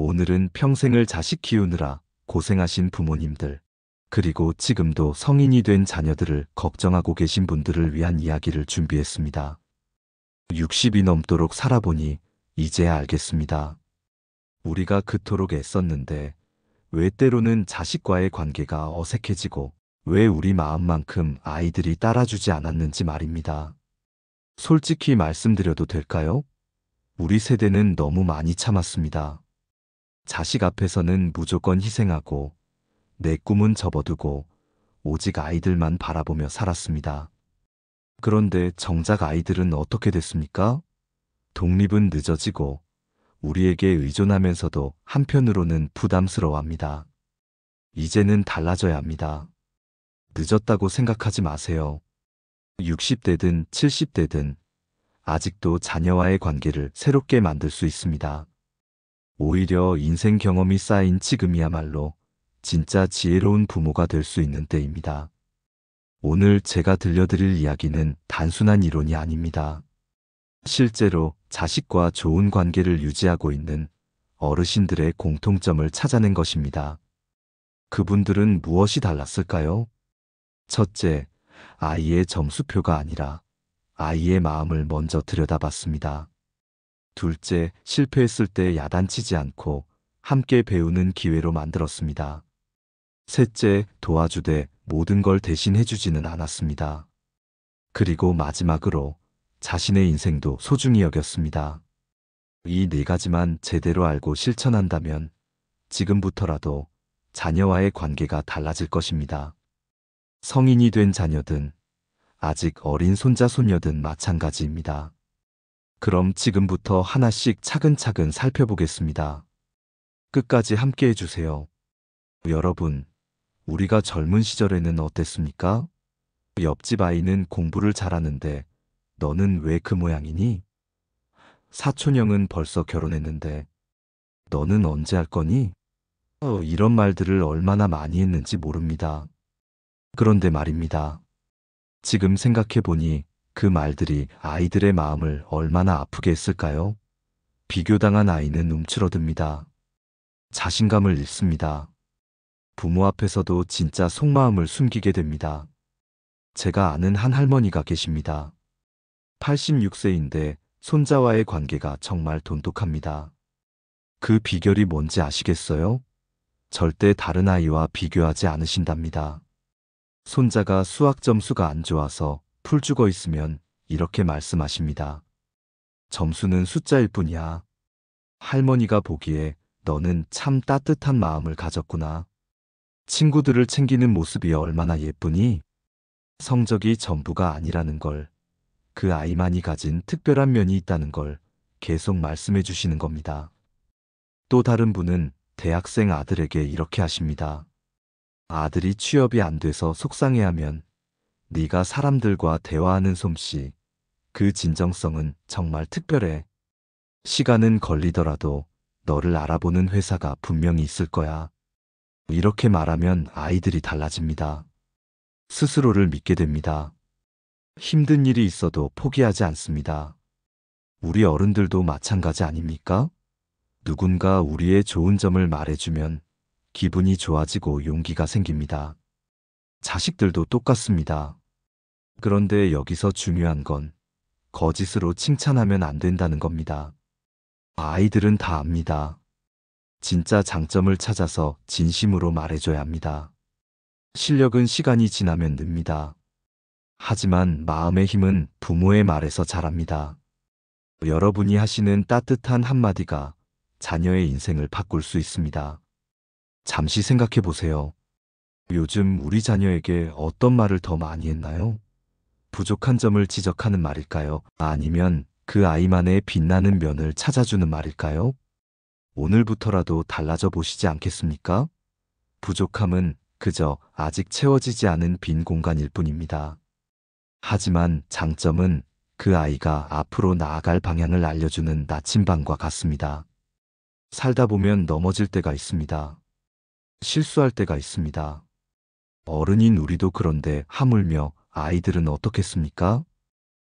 오늘은 평생을 자식 키우느라 고생하신 부모님들, 그리고 지금도 성인이 된 자녀들을 걱정하고 계신 분들을 위한 이야기를 준비했습니다. 60이 넘도록 살아보니 이제야 알겠습니다. 우리가 그토록 애썼는데 왜 때로는 자식과의 관계가 어색해지고 왜 우리 마음만큼 아이들이 따라주지 않았는지 말입니다. 솔직히 말씀드려도 될까요? 우리 세대는 너무 많이 참았습니다. 자식 앞에서는 무조건 희생하고 내 꿈은 접어두고 오직 아이들만 바라보며 살았습니다. 그런데 정작 아이들은 어떻게 됐습니까? 독립은 늦어지고 우리에게 의존하면서도 한편으로는 부담스러워합니다. 이제는 달라져야 합니다. 늦었다고 생각하지 마세요. 60대든 70대든 아직도 자녀와의 관계를 새롭게 만들 수 있습니다. 오히려 인생 경험이 쌓인 지금이야말로 진짜 지혜로운 부모가 될 수 있는 때입니다. 오늘 제가 들려드릴 이야기는 단순한 이론이 아닙니다. 실제로 자식과 좋은 관계를 유지하고 있는 어르신들의 공통점을 찾아낸 것입니다. 그분들은 무엇이 달랐을까요? 첫째, 아이의 점수표가 아니라 아이의 마음을 먼저 들여다봤습니다. 둘째, 실패했을 때 야단치지 않고 함께 배우는 기회로 만들었습니다. 셋째, 도와주되 모든 걸 대신해주지는 않았습니다. 그리고 마지막으로 자신의 인생도 소중히 여겼습니다. 이 네 가지만 제대로 알고 실천한다면 지금부터라도 자녀와의 관계가 달라질 것입니다. 성인이 된 자녀든 아직 어린 손자 손녀든 마찬가지입니다. 그럼 지금부터 하나씩 차근차근 살펴보겠습니다. 끝까지 함께 해주세요. 여러분, 우리가 젊은 시절에는 어땠습니까? 옆집 아이는 공부를 잘하는데 너는 왜 그 모양이니? 사촌형은 벌써 결혼했는데 너는 언제 할 거니? 이런 말들을 얼마나 많이 했는지 모릅니다. 그런데 말입니다. 지금 생각해보니 그 말들이 아이들의 마음을 얼마나 아프게 했을까요? 비교당한 아이는 움츠러듭니다. 자신감을 잃습니다. 부모 앞에서도 진짜 속마음을 숨기게 됩니다. 제가 아는 한 할머니가 계십니다. 86세인데 손자와의 관계가 정말 돈독합니다. 그 비결이 뭔지 아시겠어요? 절대 다른 아이와 비교하지 않으신답니다. 손자가 수학 점수가 안 좋아서 풀 죽어 있으면 이렇게 말씀하십니다. 점수는 숫자일 뿐이야. 할머니가 보기에 너는 참 따뜻한 마음을 가졌구나. 친구들을 챙기는 모습이 얼마나 예쁘니? 성적이 전부가 아니라는 걸, 그 아이만이 가진 특별한 면이 있다는 걸 계속 말씀해 주시는 겁니다. 또 다른 분은 대학생 아들에게 이렇게 하십니다. 아들이 취업이 안 돼서 속상해하면 네가 사람들과 대화하는 솜씨, 그 진정성은 정말 특별해. 시간은 걸리더라도 너를 알아보는 회사가 분명히 있을 거야. 이렇게 말하면 아이들이 달라집니다. 스스로를 믿게 됩니다. 힘든 일이 있어도 포기하지 않습니다. 우리 어른들도 마찬가지 아닙니까? 누군가 우리의 좋은 점을 말해주면 기분이 좋아지고 용기가 생깁니다. 자식들도 똑같습니다. 그런데 여기서 중요한 건 거짓으로 칭찬하면 안 된다는 겁니다. 아이들은 다 압니다. 진짜 장점을 찾아서 진심으로 말해줘야 합니다. 실력은 시간이 지나면 늡니다. 하지만 마음의 힘은 부모의 말에서 자랍니다. 여러분이 하시는 따뜻한 한마디가 자녀의 인생을 바꿀 수 있습니다. 잠시 생각해 보세요. 요즘 우리 자녀에게 어떤 말을 더 많이 했나요? 부족한 점을 지적하는 말일까요? 아니면 그 아이만의 빛나는 면을 찾아주는 말일까요? 오늘부터라도 달라져 보시지 않겠습니까? 부족함은 그저 아직 채워지지 않은 빈 공간일 뿐입니다. 하지만 장점은 그 아이가 앞으로 나아갈 방향을 알려주는 나침반과 같습니다. 살다 보면 넘어질 때가 있습니다. 실수할 때가 있습니다. 어른인 우리도 그런데 하물며 아이들은 어떻겠습니까?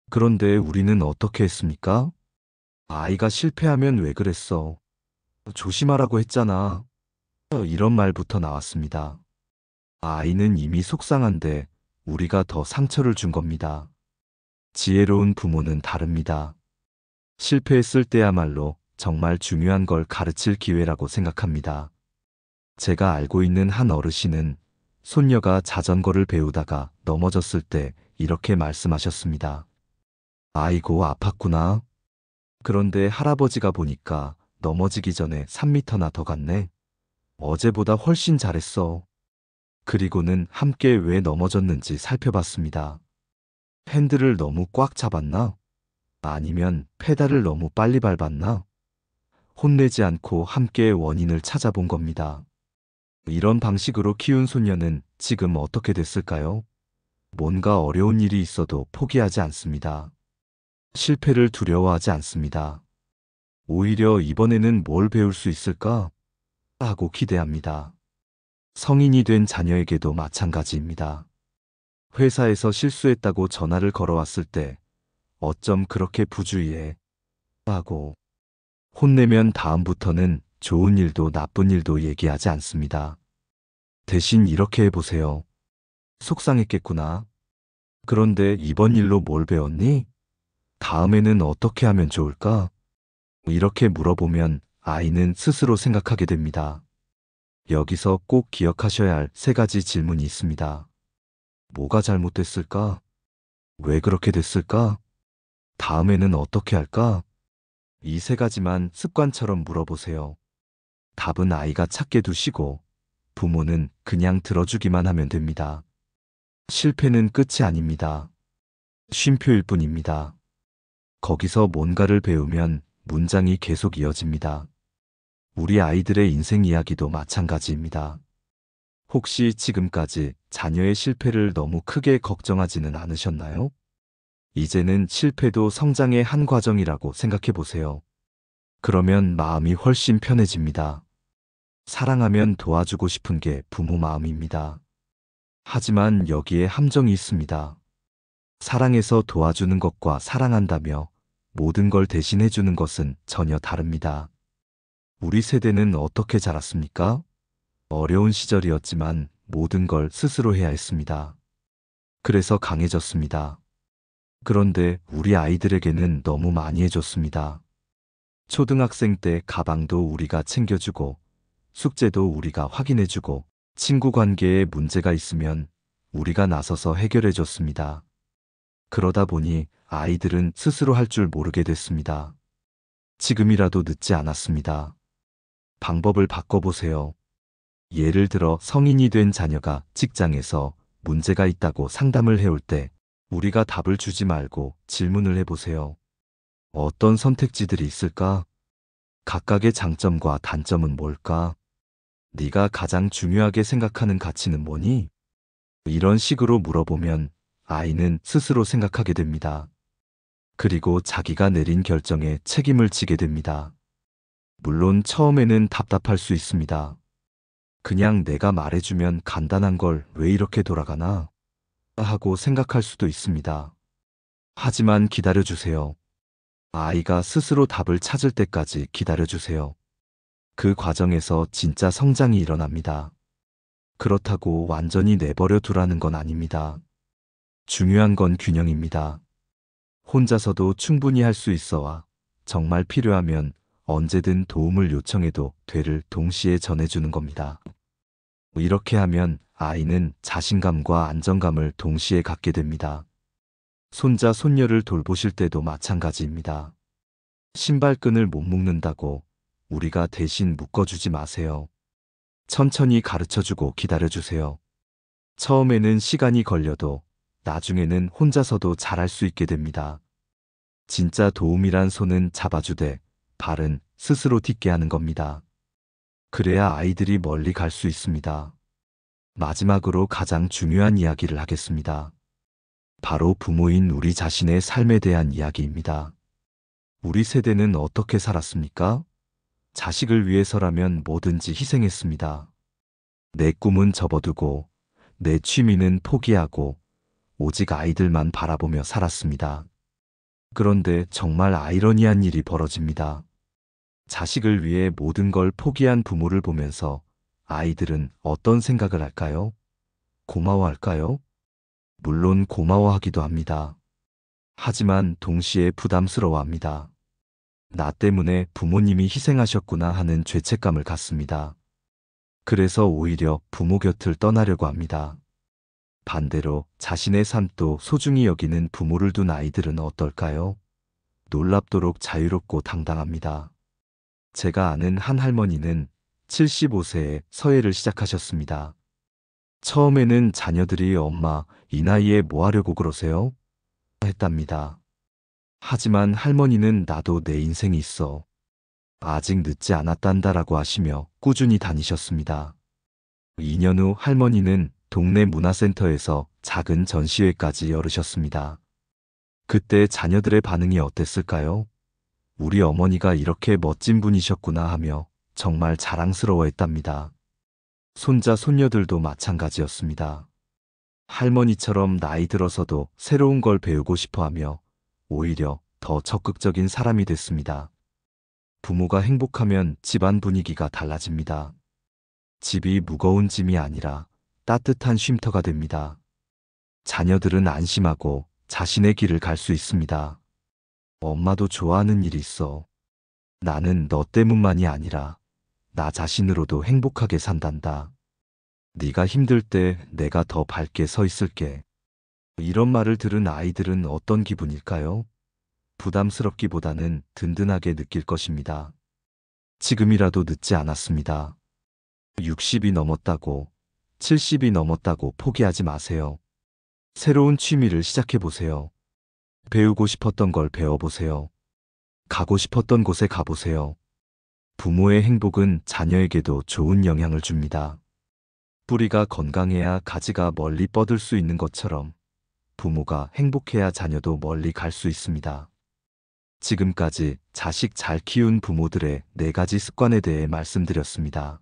그런데 우리는 어떻게 했습니까? 아이가 실패하면 왜 그랬어? 조심하라고 했잖아. 이런 말부터 나왔습니다. 아이는 이미 속상한데 우리가 더 상처를 준 겁니다. 지혜로운 부모는 다릅니다. 실패했을 때야말로 정말 중요한 걸 가르칠 기회라고 생각합니다. 제가 알고 있는 한 어르신은 손녀가 자전거를 배우다가 넘어졌을 때 이렇게 말씀하셨습니다. 아이고, 아팠구나. 그런데 할아버지가 보니까 넘어지기 전에 3미터나 더 갔네. 어제보다 훨씬 잘했어. 그리고는 함께 왜 넘어졌는지 살펴봤습니다. 핸들을 너무 꽉 잡았나? 아니면 페달을 너무 빨리 밟았나? 혼내지 않고 함께 원인을 찾아본 겁니다. 이런 방식으로 키운 손녀는 지금 어떻게 됐을까요? 뭔가 어려운 일이 있어도 포기하지 않습니다. 실패를 두려워하지 않습니다. 오히려 이번에는 뭘 배울 수 있을까? 하고 기대합니다. 성인이 된 자녀에게도 마찬가지입니다. 회사에서 실수했다고 전화를 걸어왔을 때 어쩜 그렇게 부주의해? 하고 혼내면 다음부터는 좋은 일도 나쁜 일도 얘기하지 않습니다. 대신 이렇게 해보세요. 속상했겠구나. 그런데 이번 일로 뭘 배웠니? 다음에는 어떻게 하면 좋을까? 이렇게 물어보면 아이는 스스로 생각하게 됩니다. 여기서 꼭 기억하셔야 할 3가지 질문이 있습니다. 뭐가 잘못됐을까? 왜 그렇게 됐을까? 다음에는 어떻게 할까? 이 3가지만 습관처럼 물어보세요. 답은 아이가 찾게 두시고 부모는 그냥 들어주기만 하면 됩니다. 실패는 끝이 아닙니다. 쉼표일 뿐입니다. 거기서 뭔가를 배우면 문장이 계속 이어집니다. 우리 아이들의 인생 이야기도 마찬가지입니다. 혹시 지금까지 자녀의 실패를 너무 크게 걱정하지는 않으셨나요? 이제는 실패도 성장의 한 과정이라고 생각해 보세요. 그러면 마음이 훨씬 편해집니다. 사랑하면 도와주고 싶은 게 부모 마음입니다. 하지만 여기에 함정이 있습니다. 사랑해서 도와주는 것과 사랑한다며 모든 걸 대신해 주는 것은 전혀 다릅니다. 우리 세대는 어떻게 자랐습니까? 어려운 시절이었지만 모든 걸 스스로 해야 했습니다. 그래서 강해졌습니다. 그런데 우리 아이들에게는 너무 많이 해줬습니다. 초등학생 때 가방도 우리가 챙겨주고 숙제도 우리가 확인해주고 친구 관계에 문제가 있으면 우리가 나서서 해결해줬습니다. 그러다 보니 아이들은 스스로 할 줄 모르게 됐습니다. 지금이라도 늦지 않았습니다. 방법을 바꿔보세요. 예를 들어 성인이 된 자녀가 직장에서 문제가 있다고 상담을 해올 때 우리가 답을 주지 말고 질문을 해보세요. 어떤 선택지들이 있을까? 각각의 장점과 단점은 뭘까? 네가 가장 중요하게 생각하는 가치는 뭐니? 이런 식으로 물어보면 아이는 스스로 생각하게 됩니다. 그리고 자기가 내린 결정에 책임을 지게 됩니다. 물론 처음에는 답답할 수 있습니다. 그냥 내가 말해주면 간단한 걸 왜 이렇게 돌아가나? 하고 생각할 수도 있습니다. 하지만 기다려주세요. 아이가 스스로 답을 찾을 때까지 기다려주세요. 그 과정에서 진짜 성장이 일어납니다. 그렇다고 완전히 내버려 두라는 건 아닙니다. 중요한 건 균형입니다. 혼자서도 충분히 할 수 있어와 정말 필요하면 언제든 도움을 요청해도 돼를 동시에 전해주는 겁니다. 이렇게 하면 아이는 자신감과 안정감을 동시에 갖게 됩니다. 손자, 손녀를 돌보실 때도 마찬가지입니다. 신발끈을 못 묶는다고 우리가 대신 묶어주지 마세요. 천천히 가르쳐주고 기다려주세요. 처음에는 시간이 걸려도 나중에는 혼자서도 잘할 수 있게 됩니다. 진짜 도움이란 손은 잡아주되 발은 스스로 딛게 하는 겁니다. 그래야 아이들이 멀리 갈 수 있습니다. 마지막으로 가장 중요한 이야기를 하겠습니다. 바로 부모인 우리 자신의 삶에 대한 이야기입니다. 우리 세대는 어떻게 살았습니까? 자식을 위해서라면 뭐든지 희생했습니다. 내 꿈은 접어두고 내 취미는 포기하고 오직 아이들만 바라보며 살았습니다. 그런데 정말 아이러니한 일이 벌어집니다. 자식을 위해 모든 걸 포기한 부모를 보면서 아이들은 어떤 생각을 할까요? 고마워할까요? 물론 고마워하기도 합니다. 하지만 동시에 부담스러워합니다. 나 때문에 부모님이 희생하셨구나 하는 죄책감을 갖습니다. 그래서 오히려 부모 곁을 떠나려고 합니다. 반대로 자신의 삶도 소중히 여기는 부모를 둔 아이들은 어떨까요? 놀랍도록 자유롭고 당당합니다. 제가 아는 한 할머니는 75세에 서예를 시작하셨습니다. 처음에는 자녀들이 엄마, 이 나이에 뭐 하려고 그러세요? 했답니다. 하지만 할머니는 나도 내 인생이 있어. 아직 늦지 않았단다라고 하시며 꾸준히 다니셨습니다. 2년 후 할머니는 동네 문화센터에서 작은 전시회까지 열으셨습니다. 그때 자녀들의 반응이 어땠을까요? 우리 어머니가 이렇게 멋진 분이셨구나 하며 정말 자랑스러워했답니다. 손자, 손녀들도 마찬가지였습니다. 할머니처럼 나이 들어서도 새로운 걸 배우고 싶어 하며 오히려 더 적극적인 사람이 됐습니다. 부모가 행복하면 집안 분위기가 달라집니다. 집이 무거운 짐이 아니라 따뜻한 쉼터가 됩니다. 자녀들은 안심하고 자신의 길을 갈 수 있습니다. 엄마도 좋아하는 일이 있어. 나는 너 때문만이 아니라 나 자신으로도 행복하게 산단다. 네가 힘들 때 내가 더 밝게 서 있을게. 이런 말을 들은 아이들은 어떤 기분일까요? 부담스럽기보다는 든든하게 느낄 것입니다. 지금이라도 늦지 않았습니다. 60이 넘었다고, 70이 넘었다고 포기하지 마세요. 새로운 취미를 시작해보세요. 배우고 싶었던 걸 배워보세요. 가고 싶었던 곳에 가보세요. 부모의 행복은 자녀에게도 좋은 영향을 줍니다. 뿌리가 건강해야 가지가 멀리 뻗을 수 있는 것처럼 부모가 행복해야 자녀도 멀리 갈 수 있습니다. 지금까지 자식 잘 키운 부모들의 4가지 습관에 대해 말씀드렸습니다.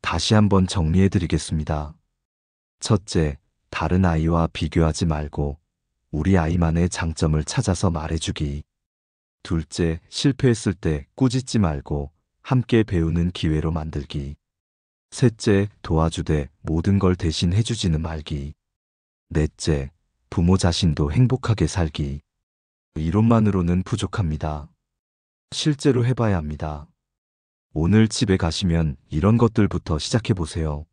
다시 한번 정리해 드리겠습니다. 첫째, 다른 아이와 비교하지 말고 우리 아이만의 장점을 찾아서 말해주기. 둘째, 실패했을 때 꾸짖지 말고 함께 배우는 기회로 만들기. 셋째, 도와주되 모든 걸 대신 해주지는 말기. 넷째, 부모 자신도 행복하게 살기. 이론만으로는 부족합니다. 실제로 해봐야 합니다. 오늘 집에 가시면 이런 것들부터 시작해보세요.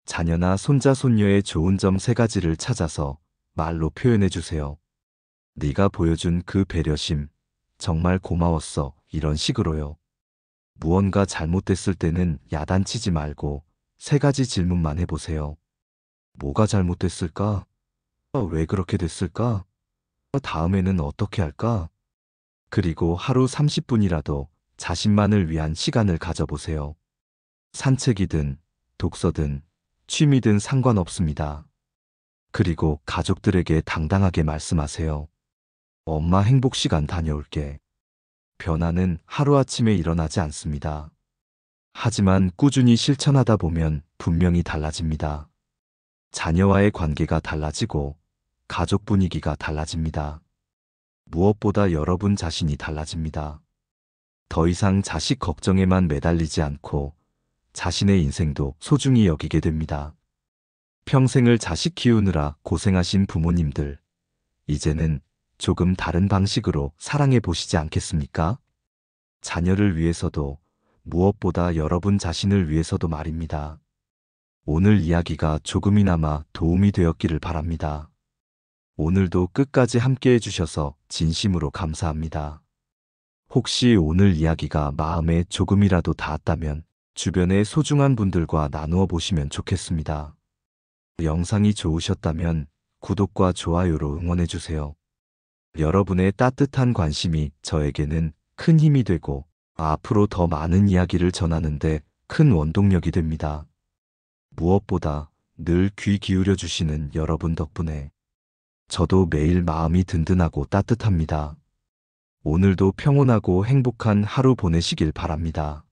자녀나 손자, 손녀의 좋은 점 3가지를 찾아서 말로 표현해주세요. 네가 보여준 그 배려심, 정말 고마웠어. 이런 식으로요. 무언가 잘못됐을 때는 야단치지 말고 3가지 질문만 해보세요. 뭐가 잘못됐을까? 왜 그렇게 됐을까? 다음에는 어떻게 할까? 그리고 하루 30분이라도 자신만을 위한 시간을 가져보세요. 산책이든 독서든 취미든 상관없습니다. 그리고 가족들에게 당당하게 말씀하세요. 엄마 행복 시간 다녀올게. 변화는 하루아침에 일어나지 않습니다. 하지만 꾸준히 실천하다 보면 분명히 달라집니다. 자녀와의 관계가 달라지고 가족 분위기가 달라집니다. 무엇보다 여러분 자신이 달라집니다. 더 이상 자식 걱정에만 매달리지 않고 자신의 인생도 소중히 여기게 됩니다. 평생을 자식 키우느라 고생하신 부모님들, 이제는 조금 다른 방식으로 사랑해 보시지 않겠습니까? 자녀를 위해서도 무엇보다 여러분 자신을 위해서도 말입니다. 오늘 이야기가 조금이나마 도움이 되었기를 바랍니다. 오늘도 끝까지 함께 해주셔서 진심으로 감사합니다. 혹시 오늘 이야기가 마음에 조금이라도 닿았다면 주변의 소중한 분들과 나누어 보시면 좋겠습니다. 영상이 좋으셨다면 구독과 좋아요로 응원해주세요. 여러분의 따뜻한 관심이 저에게는 큰 힘이 되고 앞으로 더 많은 이야기를 전하는데 큰 원동력이 됩니다. 무엇보다 늘 귀 기울여 주시는 여러분 덕분에 저도 매일 마음이 든든하고 따뜻합니다. 오늘도 평온하고 행복한 하루 보내시길 바랍니다.